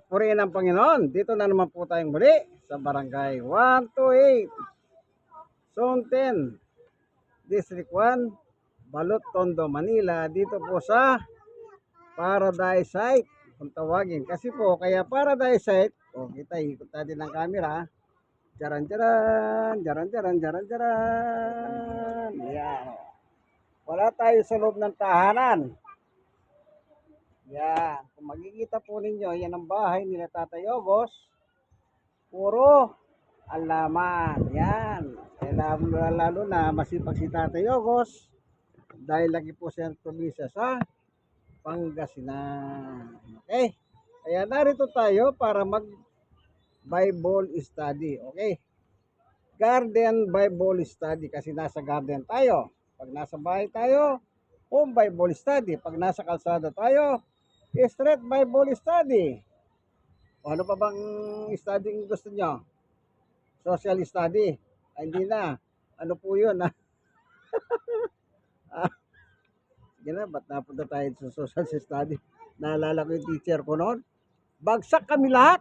Purihin ang Panginoon. Dito na naman po tayong muli sa Barangay 128, Zone 10, District 1, Balot, Tondo, Manila. Dito po sa Paradise Site kung tawagin. Kasi po, kaya Paradise Site, kita ikot natin ng camera. Jaran jaran, jaran jaran, jaran jaran. Yan. Wala tayo sa loob ng tahanan. Yan. Kung makikita po ninyo, yan ang bahay nila Tatay Ogos. Puro alaman. Yan. Lalo na masipag si Tatay Ogos. Dahil lagi po siya tumisa sa Pangasinan. Okay? Kaya narito tayo para Bible study. Okay? Garden Bible study kasi nasa garden tayo. Pag nasa bahay tayo, home Bible study. Pag nasa kalsada tayo, street Bible study. O ano pa bang study yung gusto nyo? Social study. Ay, hindi na. Ano po yun? Sige na, ba't napunta tayo sa social study? Naalala ko yung teacher ko noon. Bagsak kami lahat.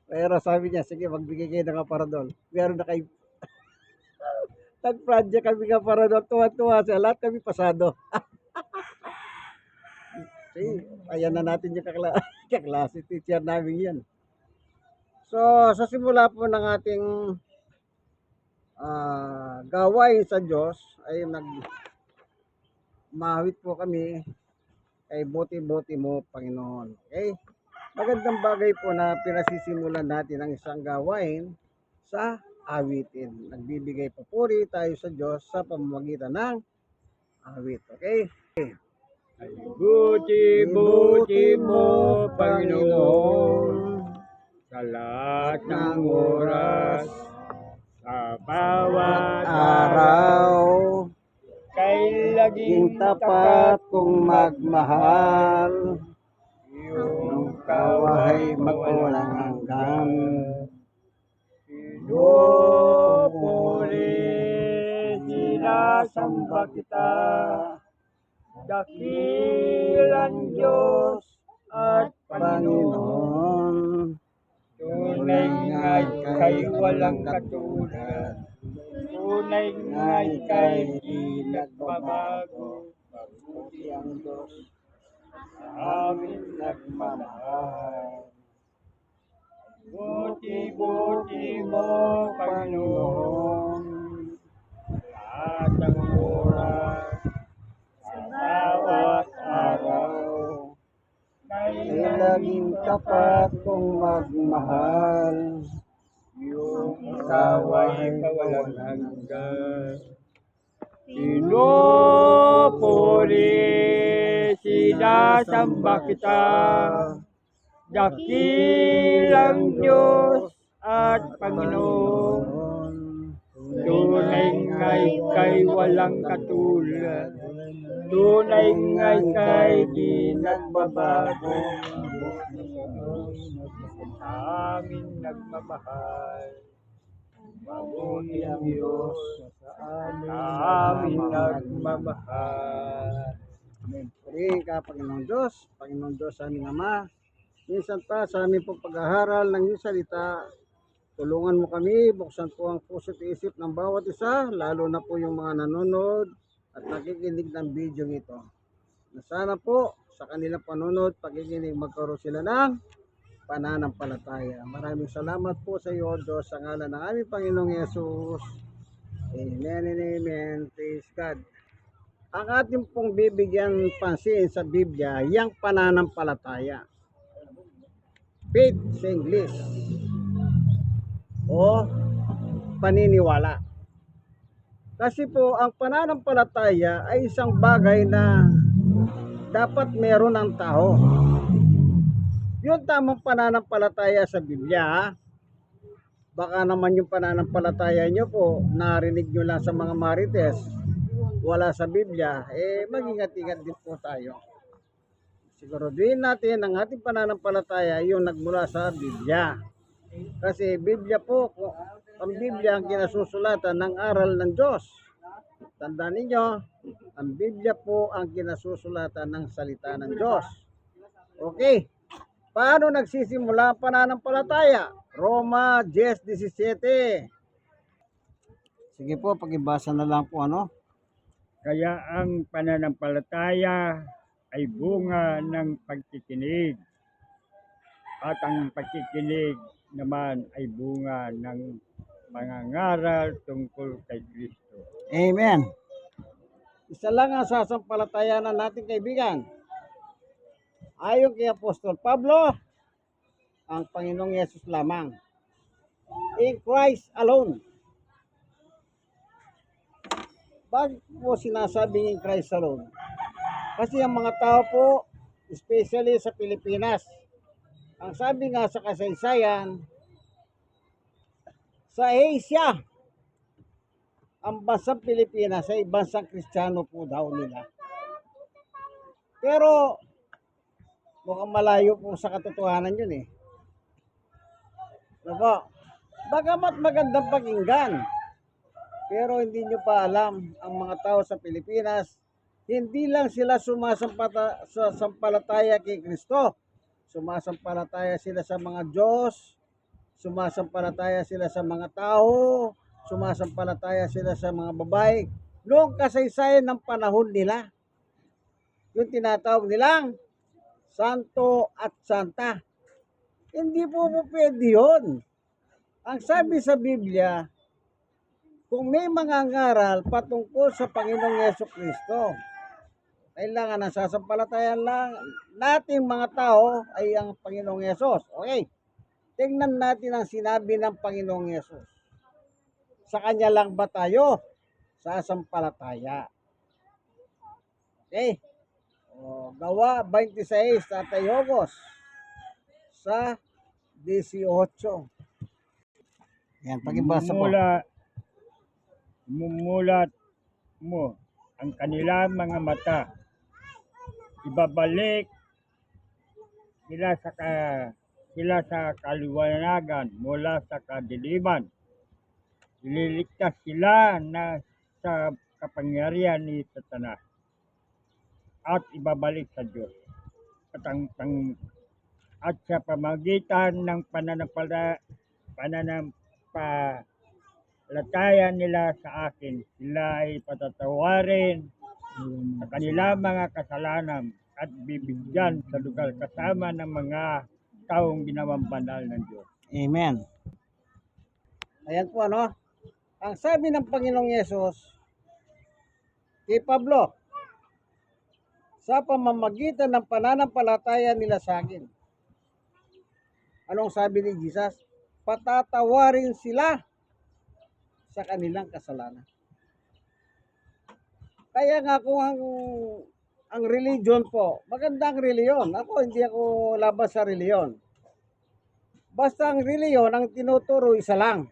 Pero sabi niya, sige, magbigay kayo ng aparadol. Meron na kayo. Tag-project kami ng aparadol. Tuwa-tuwa siya. Lahat kami pasado. See, ayan na natin yung kaklase teacher namin yan. So, sa simula po ng ating gawain sa Diyos, ay mahawit po kami kay buti-buti mo, Panginoon. Okay? Magandang bagay po na pinasisimulan natin ang isang gawain sa awitin. Nagbibigay papuri tayo sa Diyos sa pamamagitan ng awit. Okay? Buti-buti mo, Panginoon, sa lahat ng oras, sa bawat Araw, kay laging tapat kong magmahal, iyong kawahay magwalang hanggan. Pinupuri, sinasamba kita, dakilang Diyos at Panginoon. Tunay nga'y kay walang katulad, tunay nga'y kay di nagbabago. Mabuti ang Diyos Amin nagmamahal. Buti-buti mo, Panginoon, lahat ng oras, sa bawat araw, ay laging tapat kong magmahal. yung kaway kawalang hanggan. Pinupuri, sinasamba kita, dakilang Diyos at Panginoon. Tunay nga'y kay walang katulad, tunay nga'y kay di nagbabago. Amin nagmamahal, mabuti ang Diyos, amin nagmamahal. Amen. Purihin ka, Panginoong Diyos, Panginoong Diyos aming Ama. Minsan pa sa aming paghaharal ng iyong salita, tulungan mo kami, buksan po ang puso at isip ng bawat isa, lalo na po yung mga nanonood at nakikinig ng video ito. Na sana po sa kanilang panonood, pakikinig, magkaroon sila ng pananampalataya. Maraming salamat po sa iyo, Diyos, sa ngalan ng aming Panginoong Yesus. Amen and amen. Praise God. Ang ating pong bibigyan pansin sa Biblia, yung pananampalataya. Faith sa English. O paniniwala. Kasi po, ang pananampalataya ay isang bagay na dapat meron ng tao. Yung tamang pananampalataya sa Biblia, baka naman yung pananampalataya nyo po, narinig nyo lang sa mga marites, wala sa Biblia, mag-ingat-ingat din po tayo. Siguraduhin natin ang ating pananampalataya yung nagmula sa Biblia. Kasi Biblia po, ang Biblia ang kinasusulatan ng aral ng Diyos. Tandaan ninyo, ang Biblia po ang kinasusulatan ng salita ng Diyos. Okay. Paano nagsisimula ang pananampalataya? Roma 10:17. Sige po, pakibasa na lang po ano. Kaya ang pananampalataya ay bunga ng pagkikinig. At ang pagkikinig naman ay bunga ng pangangaral tungkol kay Kristo. Amen. Isa lang ang sasampalatayanan natin, kaibigan. Ayon kay Apostol Pablo, ang Panginoong Yesus lamang. In Christ alone. Bakit po sinasabing in Christ alone? Kasi ang mga tao po, especially sa Pilipinas, ang sabi nga sa kasaysayan, sa Asia, ang bansang Pilipinas ay bansang Kristiyano po daw nila. Pero mukhang malayo po sa katotohanan yun eh. Diba? Bagamat magandang pakinggan, pero hindi nyo pa alam ang mga tao sa Pilipinas, hindi lang sila sumasampalataya kay Kristo. Sumasampalataya sila sa mga Diyos, sumasampalataya sila sa mga tao, sumasampalataya sila sa mga babae. Noong kasaysayan ng panahon nila, yung tinatawag nilang santo at santa. Hindi po pwede yun. Ang sabi sa Biblia, kung may mga ngaral patungkol sa Panginoong Yeso Kristo, kailangan ang sasampalatayan lang nating mga tao ay ang Panginoong Yesus. Okay, tingnan natin ang sinabi ng Panginoong Yesus. Sa Kanya lang ba tayo sasampalataya? Okay, Gawa 26, Tatay Hogos, sa 18. Yan, pakibasa po. Mumulat mo ang kanilang mga mata. Ibabalik sila sa kaliwanagan mula sa kadiliman. Ililigtas sila na sa kapangyarihan ni Satanas at ibabalik sa Diyos. At sa pamagitan ng pananampalataya nila sa akin, sila ay patatawarin sa kanilang mga kasalanan at bibigyan sa lugar kasama ng mga taong ginawang banal ng Diyos. Amen. Ayan po ano. Ang sabi ng Panginoong Yesus kay Pablo, sa pamamagitan ng pananampalataya nila sa akin. Anong sabi ni Jesus? Patatawarin sila sa kanilang kasalanan. Kaya nga kung ang religion po, magandang reliyon. Hindi ako laban sa reliyon. Basta ang reliyon, ang tinuturo isa lang.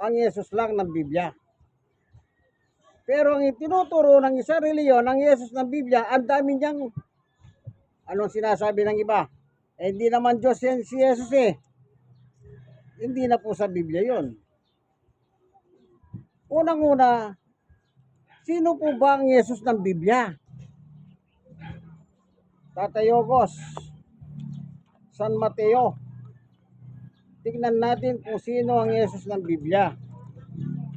Ang Yesus lang ng Biblia. Pero ang itinuturo ng isang reliyon, ang Yesus ng Biblia, ang dami niyang, anong sinasabi ng iba? Hindi naman Diyos yan si Yesus eh. Hindi na po sa Biblia yon. Unang-una, sino po ba ang Yesus ng Biblia? Tatay Hogos, San Mateo. Tignan natin kung sino ang Yesus ng Biblia.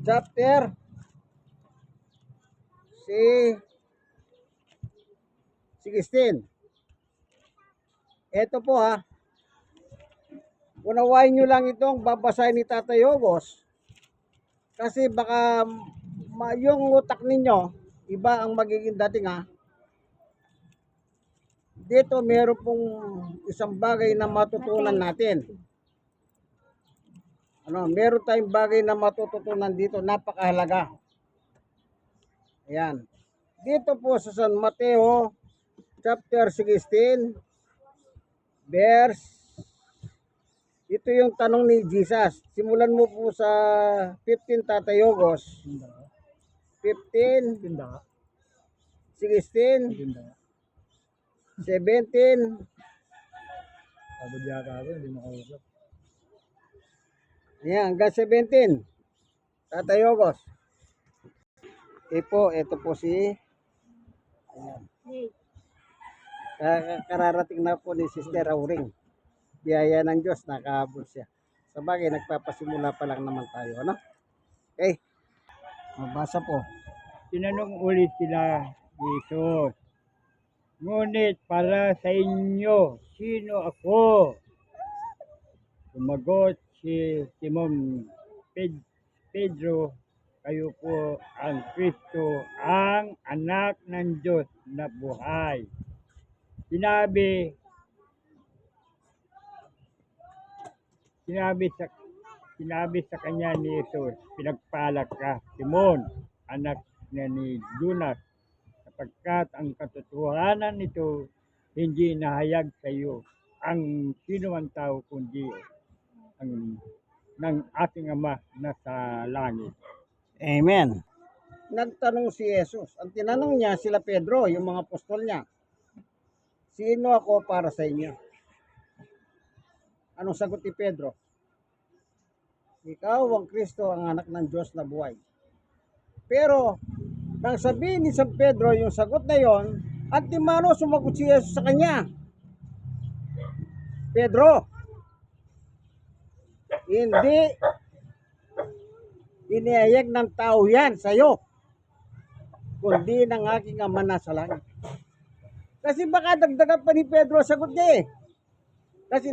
Chapter 16. Ito po ha. Unawain nyo lang itong babasahin ni Tatay Hogos. Kasi baka yung utak ninyo, iba ang magiging dating ha. Dito meron pong isang bagay na matutunan natin. Meron tayong bagay na matututunan dito, napakahalaga. Ayan. Dito po sa San Mateo, chapter 16, verse, ito yung tanong ni Jesus. Simulan mo po sa 15, Tatay Hogos. 15, 16, 17. Ayan, hanggang 17. Tatay Hogos. Ito po si, ayan. Kararating na po ni Sister Auring. Biyaya ng Diyos, nakahabol siya. Sa bagay, nagpapasimula pa lang naman tayo, ano? Okay, mabasa po. Tinanong ulit sila ni Jesus, ngunit para sa inyo, sino ako? Sumagot si Simon Pedro, kayo po ang Kristo, ang anak ng Diyos na buhay. Sinabi sa kanya ni Jesus, pinagpala ka, Simon, anak ni Jonas, sapagkat ang katotohanan nito hindi nahayag sa iyo ang sino man tao kundi ang ng ating Ama na sa langit. Amen. Nagtanong si Jesus. Ang tinanong niya sila Pedro, yung mga apostol niya. Sino ako para sa inyo? Anong sagot ni Pedro? Ikaw ang Kristo, ang anak ng Diyos na buhay. Pero, nang sabihin ni San Pedro yung sagot na yon, antimano sumagot si Jesus sa kanya. Pedro, hindi inihayag ng tao yan sa'yo, kundi ng aking Ama na sa langit. Kasi baka dagdagan pa ni Pedro ang sagot niya eh. Kasi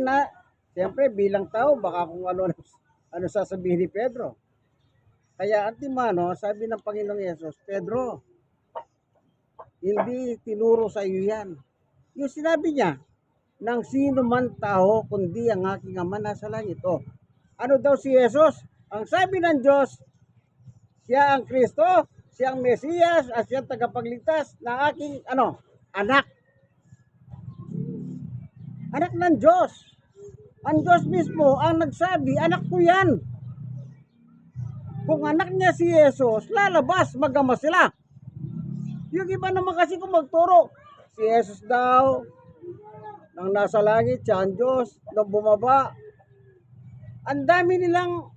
siyempre bilang tao, baka kung ano sasabihin ni Pedro. Kaya antimano, sabi ng Panginoong Yesus, Pedro, hindi tinuro sa iyo yan. Yung sinabi niya, ng sino man tao, kundi ang aking Ama na sa langit. O, ano daw si Jesus? Ang sabi ng Diyos, siya ang Kristo, siya ang Mesiyas, at siya ang tagapagligtas na aking, anak. Anak ng Diyos. Ang Diyos mismo ang nagsabi, anak ko yan. Kung anak niya si Jesus, lalabas, magama sila. Yung iba naman kasi kung magturo, si Jesus daw, nang nasa langit, siya ang Diyos, nang bumaba. Ang dami nilang,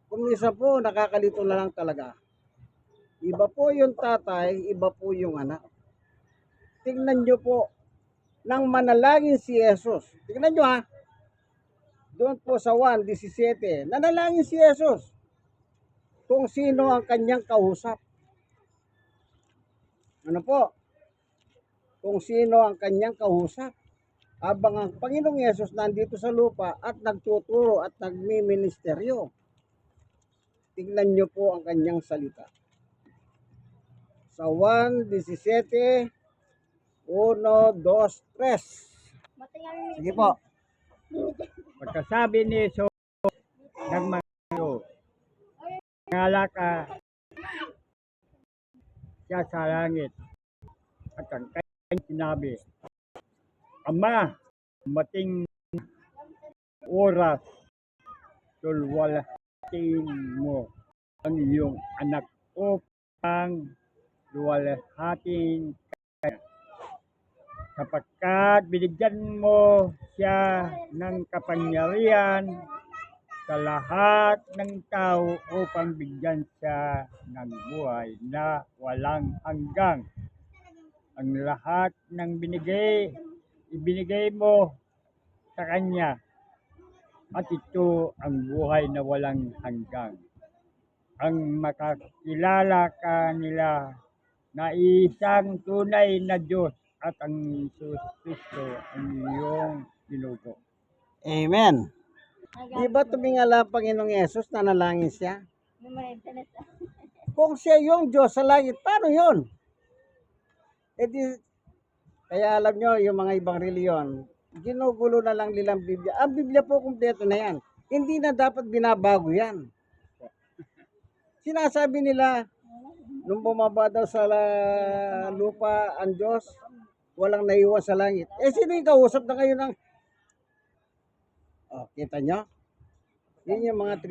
kung isa po, nakakalito na lang talaga. Iba po yung tatay, iba po yung anak. Tingnan nyo po, nang manalangin si Jesus. Tingnan nyo ha, doon po sa 1:17, nanalangin si Jesus kung sino ang kanyang kausap. Ano po? Kung sino ang kanyang kausap. Habang ang Panginoong Yesus nandito sa lupa at nagtuturo at nagmiministeryo. Tingnan nyo po ang kanyang salita. Sa 1:17, 1, 2, 3. Sige po. Pagkasabi ni Jesus ng mga tao, ngala ka siya sa langit at ang kanyang sinabi, Ama, mating oras, tulwalhatiin mo ang iyong anak upang luwalhatin ka, sapagkat binigyan mo siya ng kapangyarihan sa lahat ng tao upang bigyan siya ng buhay na walang hanggang. Ang lahat ng ibinigay mo sa kanya at ito ang buhay na walang hanggang. Ang makakilala ka nila na isang tunay na Diyos at ang Kristo ang iyong binugo. Amen. Di ba tumingala ang Panginoong Yesus, nanalangin siya? Kung siya yung Diyos sa langit, paano yun? Kaya alam nyo, yung mga ibang reliyon, ginugulo na lang nilang Biblia. Ang Biblia po kumpleto na yan. Hindi na dapat binabago yan. Sinasabi nila, nung bumaba daw sa lupa ang Diyos, walang naiwan sa langit. Sino yung kausap na kayo ng... kita nyo? Yun yung mga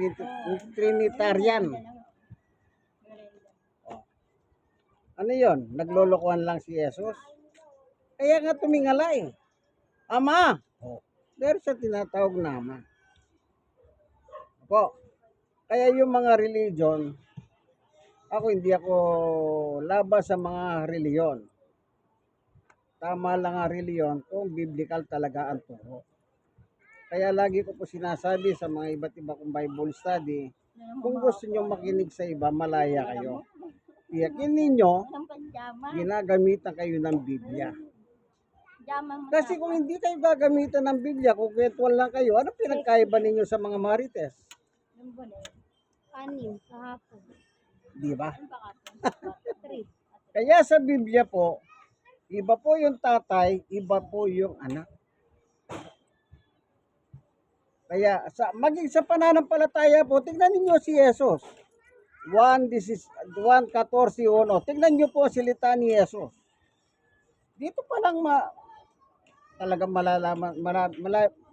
Trinitarian. Ano yun? Naglolokohan lang si Jesus. Kaya nga tumingala eh. Ama! Pero sa tinatawag na Ama. Po. Kaya yung mga religion, hindi ako laban sa mga reliyon. tama lang ang reliyon kung biblical talaga ang turo. Kaya lagi ko po sinasabi sa mga iba't iba kong Bible study, kung gusto nyo makinig sa iba, malaya kayo. Tiyakin ninyo, ginagamitan kayo ng Biblia. Kasi kung hindi kayo gagamitan ng Biblia, kung kwentuhan lang kayo, ano pinagkaiba ninyo sa mga marites? Anim, kahapon. Di ba? Three. Kaya sa Biblia po, iba po yung tatay, iba po yung anak. Kaya maging sa pananampalataya po, tingnan ninyo si Jesus. 1:14:1. Tingnan niyo po ang salita ni Jesus. Dito pa lang talagang malalaman,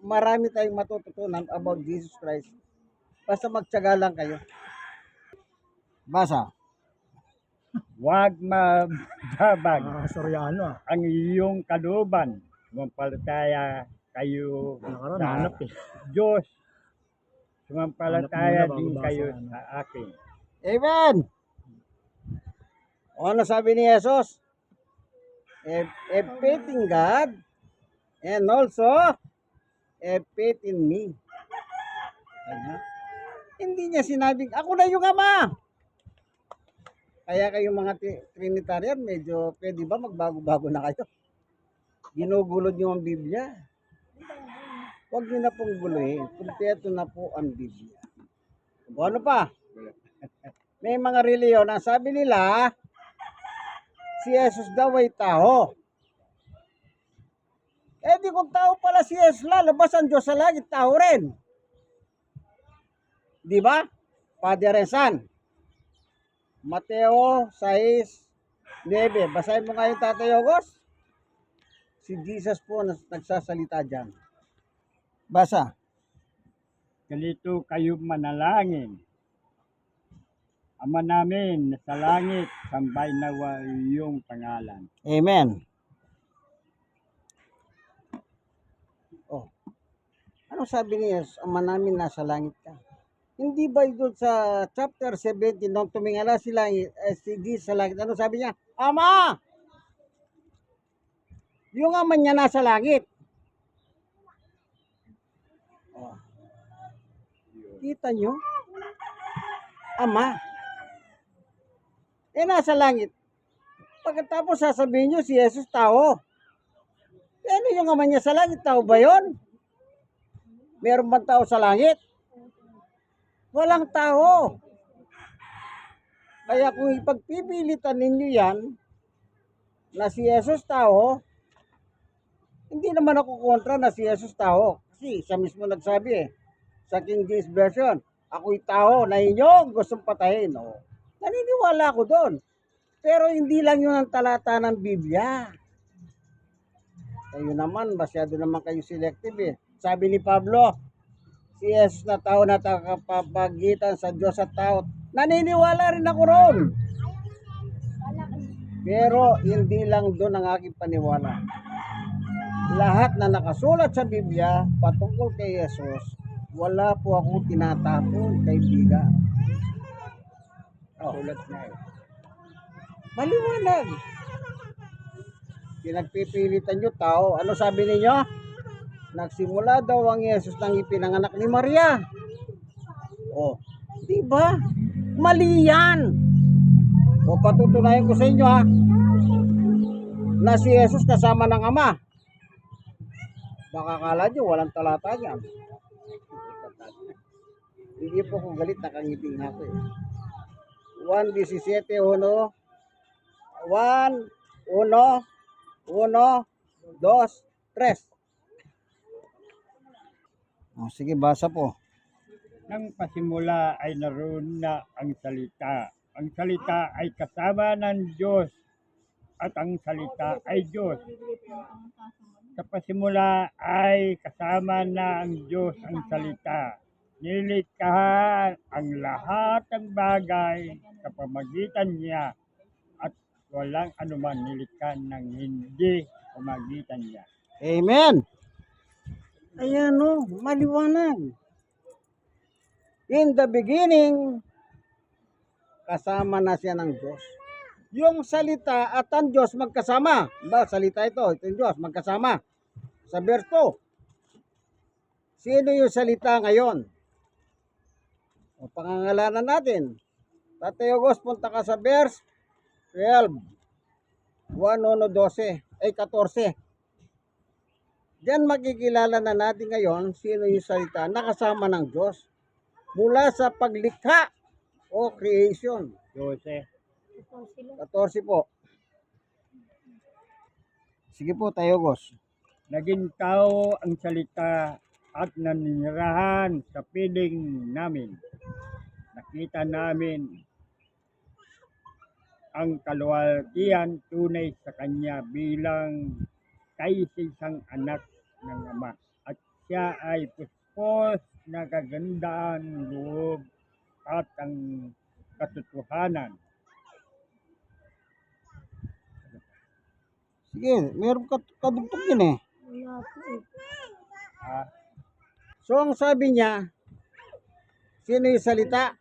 marami tayong matututunan about Jesus Christ. Basta magtiyaga lang kayo. Basa. Huwag mababag Soriano ang iyong kalooban. Sumampalataya kayo Nahanap sa Diyos. Sumampalataya Hanap muna din bago kayo basa, sa akin. Amen. O ano sabi ni Jesus? A faith in God and also a faith in me. Ano? Hindi niya sinabing, ako na yung ama. Kaya kayong mga Trinitarian, medyo pwede ba magbago-bago na kayo? Ginugulod niyo ang Biblia. Huwag niyo na pong guluhin. Kumpleto na po ang Biblia. O ano pa? May mga reliyon na sabi nila, si Jesus daw ay tao. Eh di kung tao pala si Jesus, lalabas ang Diyos sa langit, tao rin. Di ba? Father and Son. Mateo 6:9. Basahin mo nga yung Tatay Ogos. Si Jesus po nagsasalita dyan. Basa. Ganito kayo manalangin. Ama namin na sa langit, sambay nawa iyong pangalan. Amen. Oh. Ano sabi ni Jesus? Ama namin nasa langit ka. Hindi ba doon sa chapter 17 nung tumingala si Jesus sa langit, ano sabi niya? Ama! Yung ama niya nasa langit. Oh. Kita nyo? Ama. Eh nasa langit. Pagkatapos sasabihin nyo si Jesus tao. Eh, ano yung ama niya sa langit? Tao ba yun? Meron bang tao sa langit? Walang tao. Kaya kung ipagpipilitan ninyo yan, na si Jesus tao, hindi naman ako kontra na si Jesus tao. Kasi siya mismo nagsabi sa King James Version, ako'y tao na inyong gustong patayin. Oh. Naniniwala ako doon. Pero hindi lang yun ang talata ng Biblia. Kayo naman, masyado naman kayo selective eh. Sabi ni Pablo, si Jesus na tao na tagapagitan sa Diyos at tao. Naniniwala rin ako roon. Pero hindi lang doon ang aking paniwala. Lahat na nakasulat sa Biblia patungkol kay Jesus, wala po akong tinatapon, kaibigan. Oh. Sulat na eh. Maliwanag. Pinagpipilitan nyo tao. Ano sabi ninyo? Nagsimula daw ang Yesus nang ipinanganak ni Maria. Oh, di ba? Mali yan. O patutunayan ko sa inyo ha, na si Jesus kasama ng Ama. Baka kala nyo walang talata niyan. Hindi po ko galit, nakangiting ako eh. 1:17, 1, 2, 3. Oh, sige, basa po. Nang pasimula ay naroon na ang salita. Ang salita ay kasama ng Diyos at ang salita ay Diyos. Sa pasimula ay kasama na ang Diyos ang salita. Nilikha ang lahat ng bagay sa pamagitan niya at walang anuman nilikha ng hindi pamagitan niya. Amen. Ayan o, maliwanag. In the beginning, kasama na siya ng Diyos. yung salita at ang Diyos magkasama. Ba, salita ito yung Diyos magkasama. Sa verse 2. Sino yung salita ngayon? O pangangalanan natin. Tatay August, punta ka sa verse 12. 1:12 ay 14. Diyan makikilala na natin ngayon sino yung salita nakasama ng Diyos mula sa paglikha o creation. 12. Ito sila. 14 po. Sige po, Tayo August. Naging tao ang salita at naninirahan sa piling namin. Nakita namin ang kaluwalhatian tunay sa kanya bilang kaisisang anak ng Ama. At siya ay puspos na kagandaan loob at ang katotohanan. Sige, meron kadugtog din eh. Wala po eh. Ah, So, ang sabi niya, sino yung salita?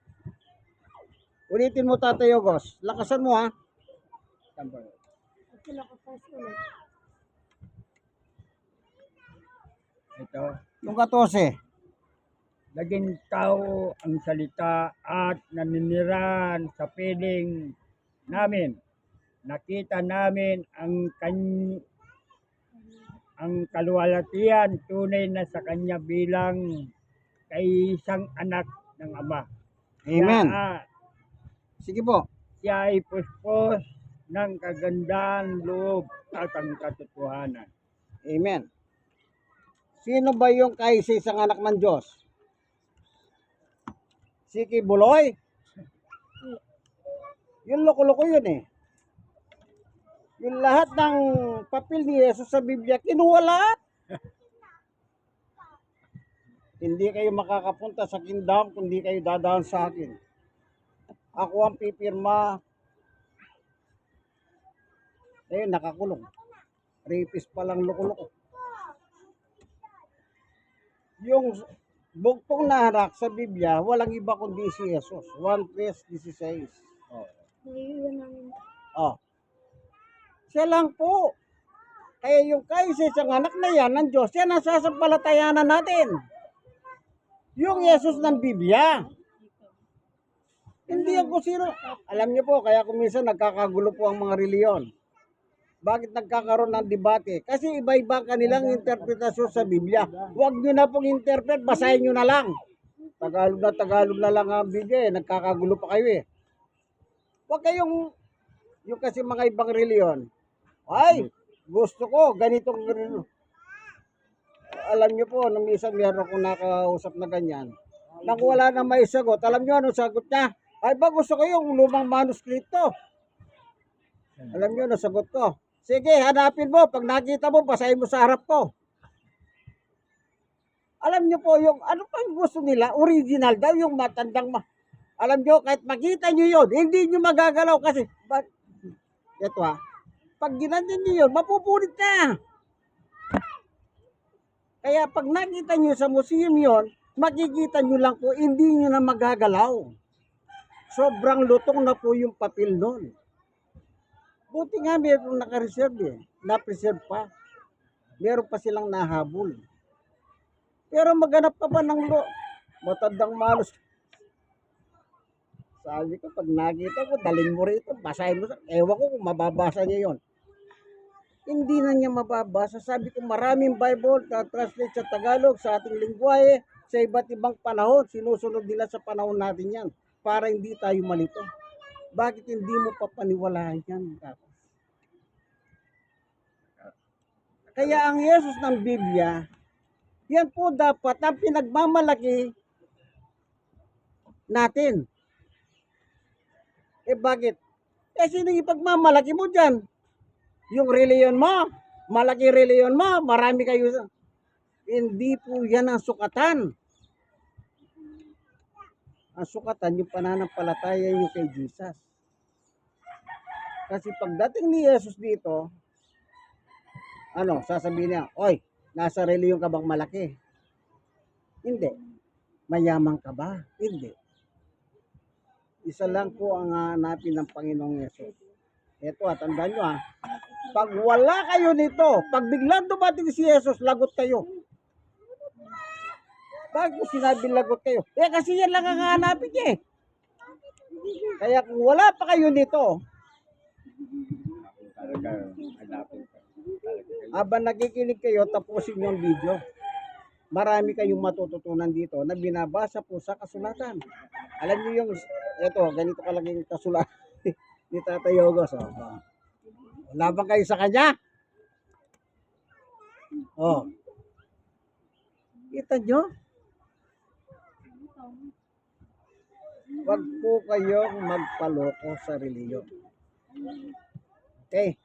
Ulitin mo, Tatay August. Lakasan mo ha. tambal. Ito nakapas ulit. Ito. Yung 14. Naging tao ang salita at naninirahan sa piling namin. Nakita namin ang kaluwalhatian tunay na sa kanya bilang kaisang anak ng Ama. Amen. Siya, Sige po. siya ay puspos ng kagandaan loob at ang katotohanan. Amen. Sino ba yung kaisa-isang anak ng Diyos? Si Kibuloy? Yung loko-loko yun eh. Yung lahat ng papel ni Jesus sa Biblia, kinuha lahat. Hindi kayo makakapunta sa kingdom kung hindi kayo dadaan sa akin. Ako ang pipirma. Ayun, nakakulong. Rapist pa lang loko-loko. Yung bugtong na harak sa Biblia, walang iba kundi si Jesus. 1:16. Oh. Naiiwan namin. Oh. Siya lang po. Kaya yung kaisa-isang anak na yan ng Diyos, yan ang sasampalatayanan natin. Yung Jesus ng Biblia. Hindi ako sino. Alam niyo po, kaya kuminsan nagkakagulo po ang mga reliyon. Bakit nagkakaroon ng debate? Kasi iba-iba kanilang interpretasyon sa Biblia. Huwag nyo na pong interpret, basahin nyo na lang. Tagalog na lang ang Biblia eh. Nagkakagulo pa kayo eh. Huwag kayong, yung kasi mga ibang reliyon, ay, gusto ko, ganitong reliyon. Alam nyo po, nung minsan meron akong nakausap na ganyan. Nang wala na may sagot, alam nyo anong sagot niya? Ay ba, gusto ko yung lumang manuskripto. Alam nyo, nasagot ko. Sige, hanapin mo. Pag nakita mo, basahin mo sa harap ko. Alam nyo po, yung ano pang gusto nila, original daw, yung matandang alam nyo, kahit makita nyo yun, hindi nyo magagalaw kasi, ito ha, pag ginanyan nyo yun, mapupunit na. Kaya pag nakita nyo sa museum yun, makikita nyo lang po, hindi nyo na magagalaw. Sobrang lutong na po yung papel nun. Buti nga meron naka-reserve eh. Na-preserve pa. Meron pa silang nahabol. Pero maghanap ka pa ng matandang manus. Sabi ko, pag nakita ko, dalhin mo rito, basahin mo. Ewan ko kung mababasa niya yon. Hindi na niya mababasa. Sabi ko, maraming Bible na translate sa Tagalog, sa ating lingwahe, sa iba't ibang panahon. Sinusunod nila sa panahon natin yan para hindi tayo malito. Bakit hindi mo papaniwalaan yan? Kaya ang Yesus ng Biblia, yan po dapat ang pinagmamalaki natin. Eh bakit? Eh sino ipagmamalaki mo dyan? Yung reliyon mo, malaki reliyon mo, marami kayo. Hindi po yan ang sukatan. Ang sukatan, yung pananampalataya nyo kay Jesus. Kasi pagdating ni Jesus dito, sasabihin niya, oy, nasa reliyon ka bang malaki? Hindi. Mayaman ka ba? Hindi. Isa lang po ang hanapin ng Panginoong Yesus. Ito, tandaan nyo ha. Pag wala kayo nito, pag biglang dumating si Jesus, lagot kayo. Bakit ko sinabi lagot kayo? Kasi yan lang ang hahanapin niya eh. Kaya kung wala pa kayo nito, Talaga, hanapin ka. habang nakikinig kayo, tapusin yung video. Marami kayong matututunan dito na binabasa po sa kasulatan. Alam niyo yung, ito, ganito kalaging kasulatan ni Tatay Yogos. Oh. Laban kayo sa kanya. Oh. Kita nyo? Huwag po kayong magpaloko sa reliyon. Okay.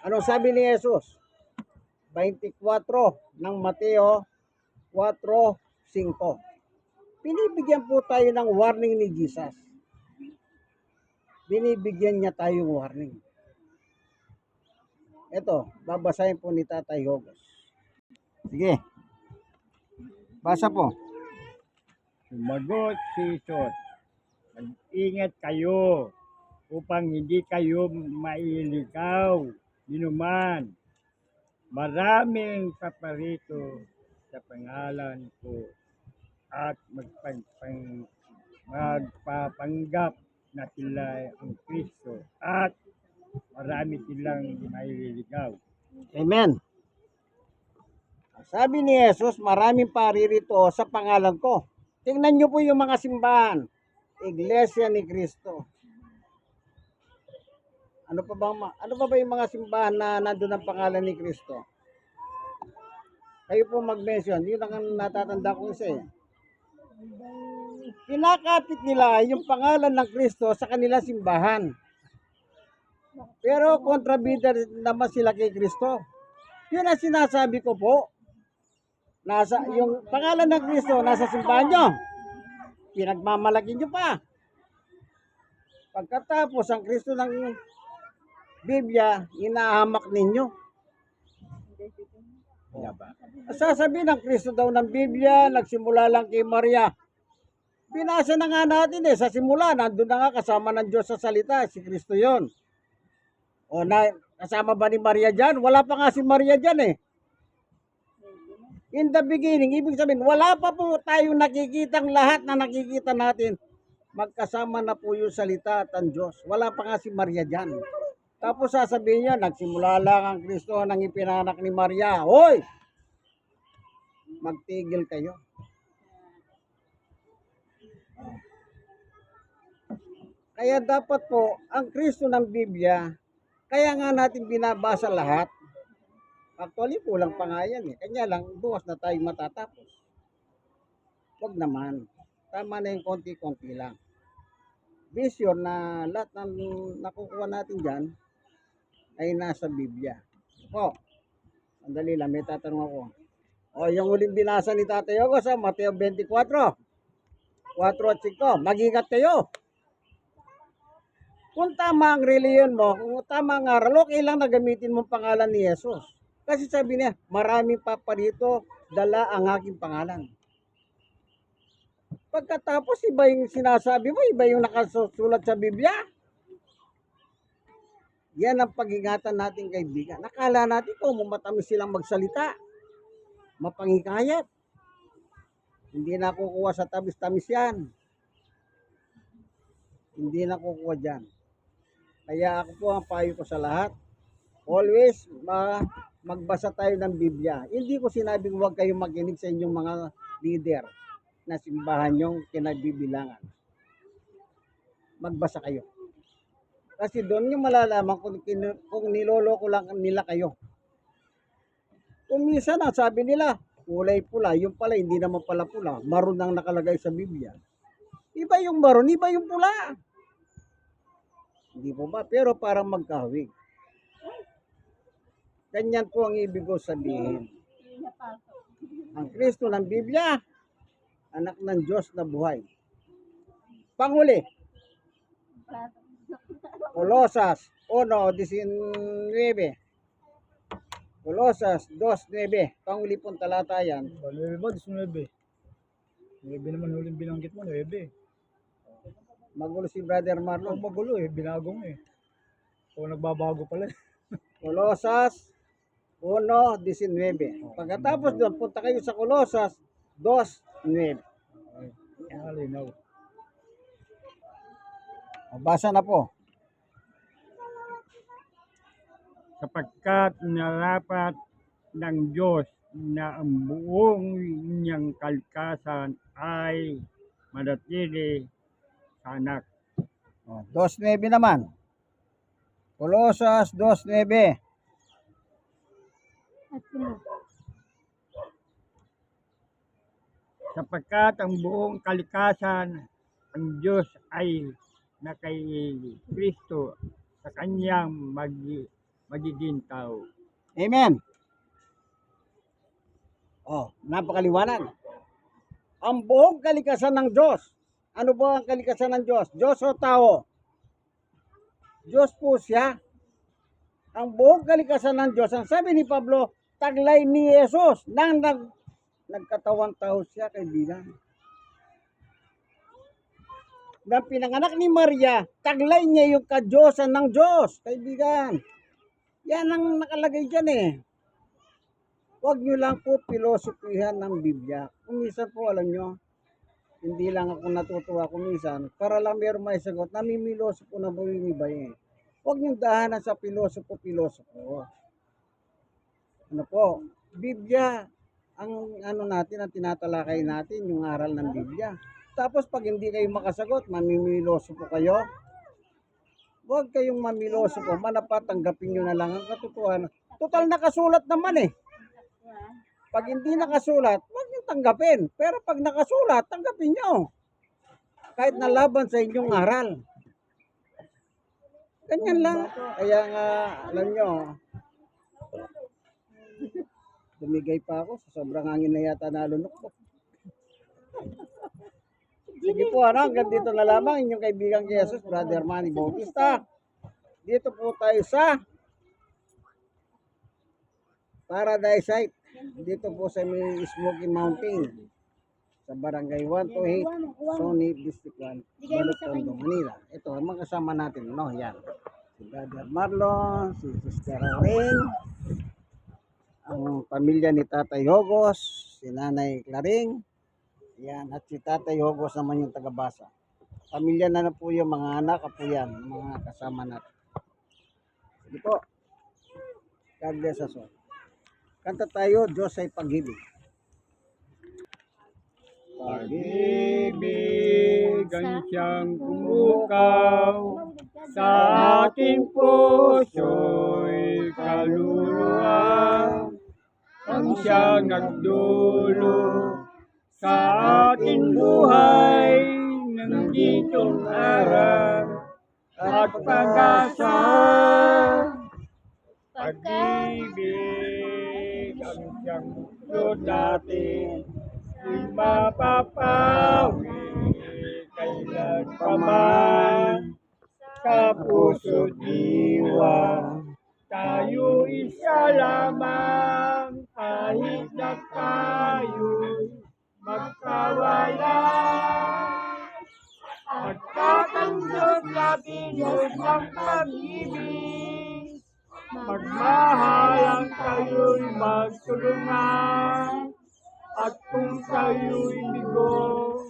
Anong sabi ni Jesus? 24 ng Mateo 4:5. Binibigyan po tayo ng warning ni Jesus. Binibigyan niya tayong warning. Ito, babasahin po ni Tatay Hogos. Sige. Basa po. Sumagot si Jesus, mag-ingat kayo upang hindi kayo mailigaw dinuman. Maraming paparito sa pangalan ko at magpapanggap na sila ang Kristo at marami silang maililigaw. Amen. Sabi ni Jesus, maraming paririto sa pangalan ko. Tingnan niyo po yung mga simbahan. Iglesia ni Cristo. Ano pa ba yung mga simbahan na nandun ang pangalan ni Cristo? Kayo po mag-mention. Yun ang natatanda ko isa eh. Kinakapit nila yung pangalan ng Kristo sa kanila simbahan. Pero kontrabida naman sila kay Kristo. Yun ang sinasabi ko po. Yung pangalan ng Kristo nasa simbahan nyo. Pinagmamalaki nyo pa. Pagkatapos ang Kristo ng Biblia, inahamak ninyo. Sasabihin ng Kristo daw ng Biblia, nagsimula lang kay Maria. Binasa na nga natin eh, sa simula, nandun na nga kasama ng Diyos sa salita, si Kristo yon. O kasama ba ni Maria dyan? Wala pa nga si Maria dyan eh. In the beginning, ibig sabihin, wala pa po tayong nakikitang lahat na nakikita natin. Magkasama na po yung salita at ang Diyos. Wala pa nga si Maria dyan. Tapos sasabihin niya, nagsimula lang ang Kristo nang ipinanak ni Maria. Hoy! Magtigil kayo. Kaya dapat po, ang Kristo ng Biblia, kaya nga natin binabasa lahat. Actually, kulang pa nga yan eh. Kanya lang, bukas na tayo matatapos. Huwag naman. Tama na yung konti-konti lang. Be sure na lahat ng nakukuha natin dyan ay nasa Biblia. O, sandali lang, may tatanong ako. O, yung huling binasa ni Tatay Yogos sa Mateo 24, 4 at 5, mag-ingat kayo. Kung tama ang reliyon mo, kung tama ang aral, okay lang na gamitin mo pangalan ni Jesus. Kasi sabi niya, marami pa dito, dala ang aking pangalan. Pagkatapos, iba yung sinasabi mo, iba yung nakasulat sa Biblia. Yan ang pag-ingatan natin kaibigan. Nakala natin ko, matamis silang magsalita. Mapangikayat. Hindi na kukuha sa tamis-tamis yan. Hindi na kukuha dyan. Kaya ako po ang payo ko sa lahat. Always magbasa tayo ng Biblia. Hindi ko sinabing huwag kayong makinig sa inyong mga leader na simbahan yung kinagbibilangan. Magbasa kayo. Kasi doon nyo malalaman kung niloloko lang nila kayo. Kung minsan ang sabi nila, kulay pula, yung pala hindi naman pala pula, maroon ang nakalagay sa Biblia. Iba yung maroon, iba yung pula. Hindi po ba? Pero parang magkahawig. Ganyan po ang ibig ko sabihin. Ang Kristo ng Biblia, anak ng Diyos na buhay. Panghuli, Colosas 1:19. Colosas 2:9. Panghuli pong talata yan. 9 ba? 19. 9 naman huling binanggit mo, 9. Magulo si Brother Huwag Marlon. magulo eh, binago mo eh. O nagbabago pala. Colosas 1:19. Pagkatapos doon, punta kayo sa Colosas 2:9. Malinaw. Basa na po. Sapagkat narapat ng Diyos na ang buong niyang kalikasan ay manatili sa anak. 2:9 naman. Colosas 2:9. At sila. Sapagkat ang buong kalikasan ang Diyos ay na kay Kristo sa kanyang magiging tao. Amen. Napakaliwanag. Ang buong kalikasan ng Diyos. Ano ba ang kalikasan ng Diyos? Diyos o tao? Diyos po siya. Ang buong kalikasan ng Diyos, ang sabi ni Pablo, taglay ni Jesus nang nagkatawang tao siya, kaibigan. Nang pinanganak ni Maria, taglay niya yung kadyosan ng Diyos, kaibigan. Yan ang nakalagay dyan eh. Huwag nyo lang po pilosopihan ng Biblia. Kumisan po, alam nyo, hindi lang ako natutuwa kumisan, para lang meron may sagot, namimiloso po na bumibay eh. Huwag nyo dahanan sa pilosopo. Ano po, Biblia, ang ano natin, ang tinatalakay natin, yung aral ng Biblia. Tapos pag hindi kayo makasagot, mamimiloso po kayo. Huwag kayong mamiloso po, manapat, tanggapin nyo na lang ang katotohanan. Total nakasulat naman eh. Pag hindi nakasulat, huwag nyo tanggapin. Pero pag nakasulat, tanggapin nyo. Kahit nalaban sa inyong aral. Ganyan lang. Kaya nga, alam nyo, dumigay pa ako sa sobrang hangin na yata nalunok ko. Sige po, hanggang dito na lamang inyong kaibigan kay Jesus, Brother Manny Bautista. Dito po tayo sa Paradise Site. Dito po sa may Smoky Mountain. Sa Barangay 128, Sony District 1, Balot Tondo, Manila. Ito, ang mga kasama natin, no? Yan. Si Brother Marlon, si Sister Auring, ang pamilya ni Tatay Hogos, si Nanay Claring, yan, at si Tatay Hogos naman yung taga-Basa. Pamilya na po yung mga anak, apo yan, mga kasama natin. Sige po. God bless us all. Kanta tayo, Diyos ay pag-ibig. Pag-ibig ang siyang umukaw sa ating puso'y kaluluwa. Ang siyang nagdulo sa ating buhay ng ditong araw at pag-asa. Pag-ibig ang siyang loob natin, di mapapawi kailan pa man. Sa puso diwa, tayo isa lamang, kahit na tayo'y magkawala. Pagkat ang Diyos natin Diyos ng pag-ibig, magmahalan kayo'y magtulungan. At kung kayo'y bigo,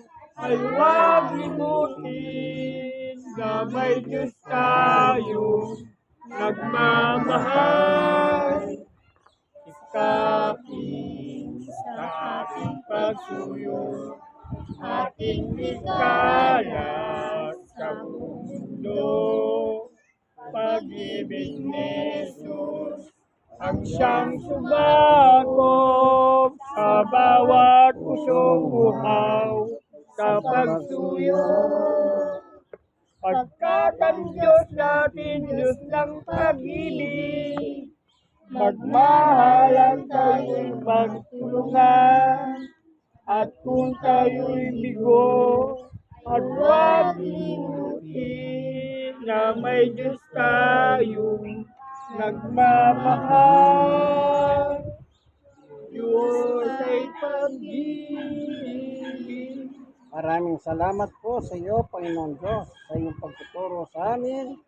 ay huwag limutin na may Diyos tayong nagmamahal. Sikapin sa ating pagsuyo, ating ikalat sa buong mundo. Pag-ibig ni Jesus ang siyang sumakop sa bawat pusong uhaw sa pagsuyo. Pagkat ang Diyos natin, Diyos ng pag-ibig, magmahalan tayo'y magtulungan. At kung tayo'y bigo, at huwag limutin na may Diyos tayong nagmamahal. Diyos ay pag-ibig. Maraming salamat po sa iyo, Panginoon Diyos, sa iyong pagtuturo sa amin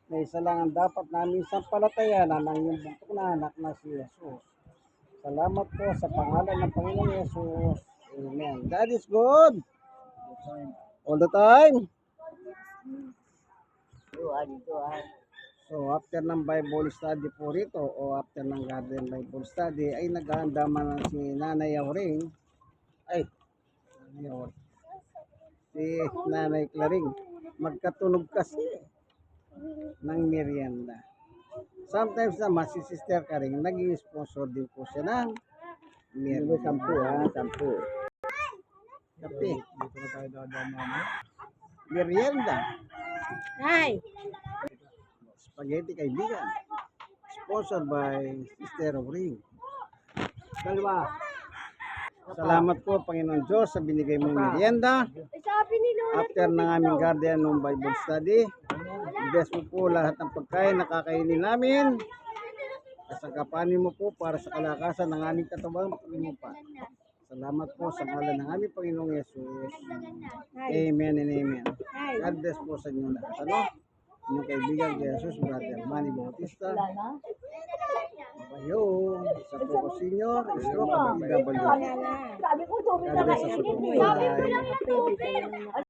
na isa lang ang dapat namin sampalatayanan ng iyong buntok na anak na si Jesus. Salamat po sa pangalan ng Panginoong Jesus. Amen. God is good. All the time. So after ng Bible study po rito o after ng Garden Bible Study ay naghahanda man si Nanay Auring. Nanay Auring. Si Nanay Claring. Magkatunog kasi ng merienda. Sometimes naman si Sister Karing naging sponsor din po siya ng merienda. 10 Kape. Dito na tayo dadaan namin. Merienda. Ay! Spaghetti kaibigan. Sponsored by Sister Auring. Dalawa. Salamat po Panginoon Diyos sa binigay mong merienda. Sabi ni Lola. After ng aming guardian ng Bible study, bless mo po lahat ng pagkain na kakainin namin. Kasagapanin mo po para sa kalakasan ng aming katawang paglupa. Salamat po sa ngalan ng aming Panginoong Yesus. Amen and amen. God bless po sa inyo lahat. Ano? Inyong kaibigan kay Jesus, Brother Manny Bautista. Bayo, sa Poco Senior, Stroke, PW. Sabi ko, God bless sa susunod. Bye.